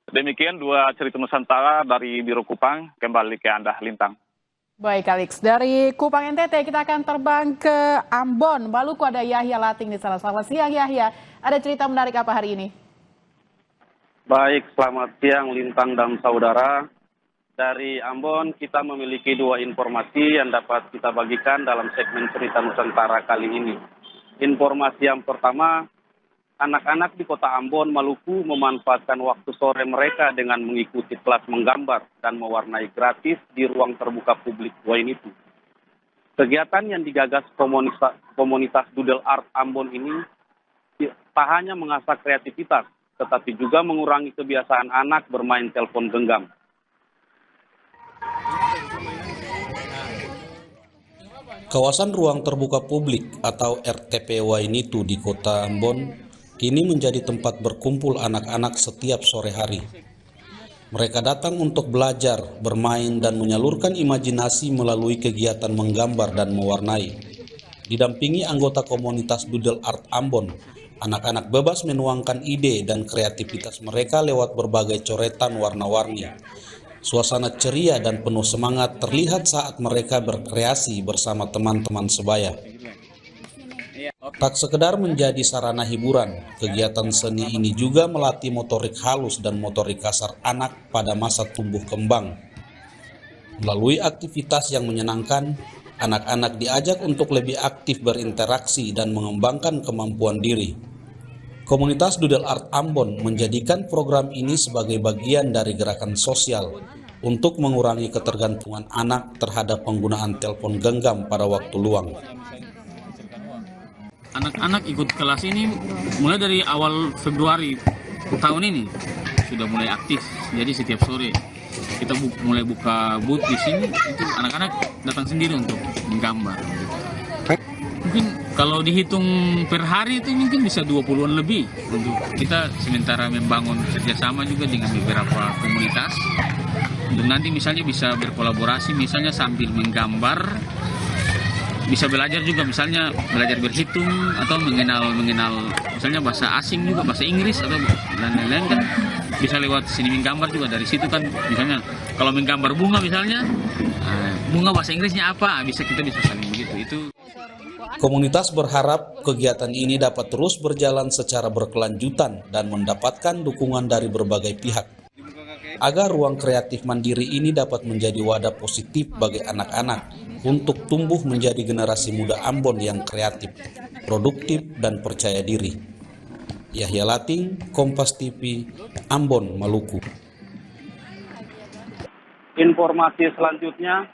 Demikian dua cerita Nusantara dari Biro Kupang, kembali ke Anda, Lintang. Baik, Alex. Dari Kupang NTT kita akan terbang ke Ambon. Maluku ada Yahya Lating di sana. Selamat siang, Yahya. Ada cerita menarik apa hari ini? Baik, selamat siang Lintang dan saudara. Dari Ambon kita memiliki dua informasi yang dapat kita bagikan dalam segmen cerita Nusantara kali ini. Informasi yang pertama, anak-anak di kota Ambon, Maluku memanfaatkan waktu sore mereka dengan mengikuti kelas menggambar dan mewarnai gratis di ruang terbuka publik Wainitu. Kegiatan yang digagas komunitas Doodle Art Ambon ini tak hanya mengasah kreativitas, tetapi juga mengurangi kebiasaan anak bermain telepon genggam. Kawasan ruang terbuka publik atau RTP Wainitu di kota Ambon kini menjadi tempat berkumpul anak-anak setiap sore hari. Mereka datang untuk belajar, bermain, dan menyalurkan imajinasi melalui kegiatan menggambar dan mewarnai. Didampingi anggota komunitas Doodle Art Ambon, anak-anak bebas menuangkan ide dan kreativitas mereka lewat berbagai coretan warna-warni. Suasana ceria dan penuh semangat terlihat saat mereka berkreasi bersama teman-teman sebaya. Tak sekedar menjadi sarana hiburan, kegiatan seni ini juga melatih motorik halus dan motorik kasar anak pada masa tumbuh kembang. Melalui aktivitas yang menyenangkan, anak-anak diajak untuk lebih aktif berinteraksi dan mengembangkan kemampuan diri. Komunitas Doodle Art Ambon menjadikan program ini sebagai bagian dari gerakan sosial untuk mengurangi ketergantungan anak terhadap penggunaan telepon genggam pada waktu luang. Anak-anak ikut kelas ini mulai dari awal Februari tahun ini sudah mulai aktif. Jadi setiap sore kita mulai buka booth di sini, itu anak-anak datang sendiri untuk menggambar. Mungkin kalau dihitung per hari itu mungkin bisa 20-an lebih. Untuk kita sementara membangun kerjasama juga dengan beberapa komunitas. Dan nanti misalnya bisa berkolaborasi, misalnya sambil menggambar, bisa belajar juga, misalnya belajar berhitung atau mengenal misalnya bahasa asing juga, bahasa Inggris atau dan lain-lain kan bisa lewat sini menggambar juga. Dari situ kan misalnya kalau menggambar bunga misalnya, bunga bahasa Inggrisnya apa, kita bisa saling begitu. Itu komunitas berharap kegiatan ini dapat terus berjalan secara berkelanjutan dan mendapatkan dukungan dari berbagai pihak, agar ruang kreatif mandiri ini dapat menjadi wadah positif bagi anak-anak untuk tumbuh menjadi generasi muda Ambon yang kreatif, produktif, dan percaya diri. Yahya Lating, Kompas TV, Ambon, Maluku. Informasi selanjutnya,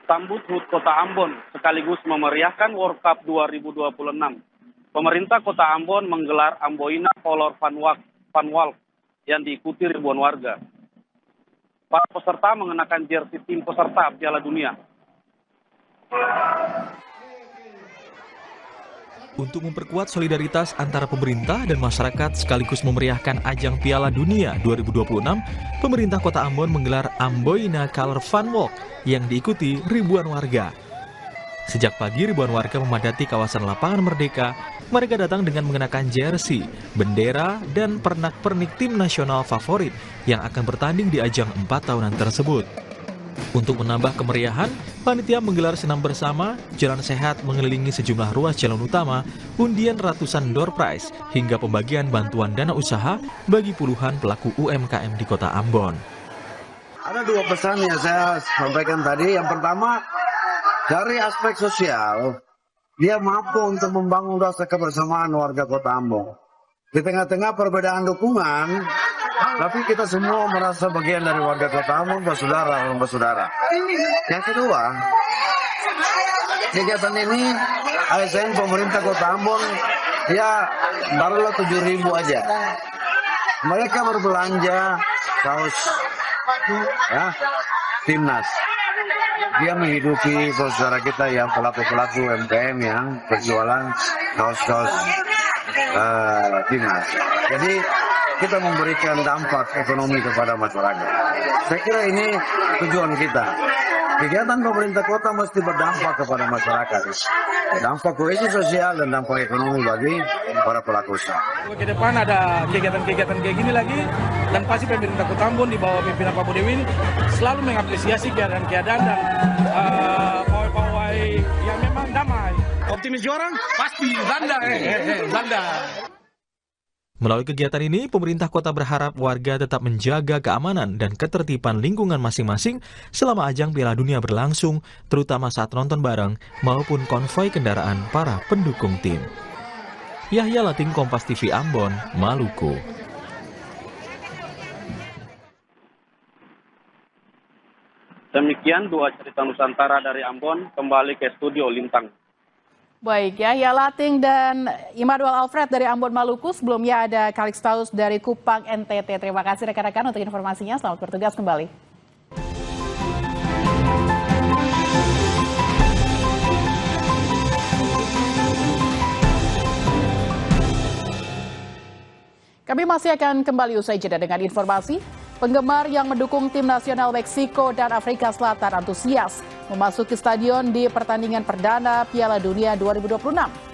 sambut HUT Kota Ambon sekaligus memeriahkan World Cup 2026. Pemerintah Kota Ambon menggelar Amboina Color Fun Walk yang diikuti ribuan warga. Para peserta mengenakan jersey tim peserta Piala Dunia. Untuk memperkuat solidaritas antara pemerintah dan masyarakat sekaligus memeriahkan ajang Piala Dunia 2026, pemerintah Kota Ambon menggelar Amboina Color Fun Walk yang diikuti ribuan warga. Sejak pagi ribuan warga memadati kawasan Lapangan Merdeka. Mereka datang dengan mengenakan jersey, bendera, dan pernak-pernik tim nasional favorit yang akan bertanding di ajang 4 tahunan tersebut. Untuk menambah kemeriahan, panitia menggelar senam bersama, jalan sehat mengelilingi sejumlah ruas jalan utama, undian ratusan door prize, hingga pembagian bantuan dana usaha bagi puluhan pelaku UMKM di Kota Ambon. Ada dua pesan yang saya sampaikan tadi. Yang pertama, dari aspek sosial, dia mampu untuk membangun rasa kebersamaan warga Kota Ambon. Di tengah-tengah perbedaan dukungan, tapi kita semua merasa bagian dari warga Kota Ambon, bersaudara. Yang kedua, kegiatan ini ASN pemerintah Kota Ambon ya barulah 7.000 aja. Mereka berbelanja kaos ya, timnas. Dia menghidupi saudara kita yang pelaku-pelaku UMKM yang berjualan kaos-kaos timnas. Jadi kita memberikan dampak ekonomi kepada masyarakat. Saya kira ini tujuan kita. Kegiatan pemerintah kota mesti berdampak kepada masyarakat. Dampak kohesi sosial dan dampak ekonomi bagi para pelaku usaha. Ke depan ada kegiatan-kegiatan kayak gini lagi, dan pasti pemerintah Kota Ambon di bawah pimpinan Pak Budewin selalu mengapresiasi keadaan-keadaan dan pawai-pawai yang memang damai. Optimis juara? Pasti, Belanda. Melalui kegiatan ini, pemerintah kota berharap warga tetap menjaga keamanan dan ketertiban lingkungan masing-masing selama ajang Piala Dunia berlangsung, terutama saat nonton bareng maupun konvoi kendaraan para pendukung tim. Yahya Lating, Kompas TV Ambon, Maluku. Demikian dua cerita Nusantara dari Ambon, kembali ke studio Lintang. Baik, Yahya Lating dan Immanuel Alfred dari Ambon, Maluku. Sebelumnya ada Calixtaus dari Kupang, NTT. Terima kasih rekan-rekan untuk informasinya. Selamat bertugas kembali. Kami masih akan kembali usai jeda dengan informasi. Penggemar yang mendukung tim nasional Meksiko dan Afrika Selatan antusias memasuki stadion di pertandingan perdana Piala Dunia 2026.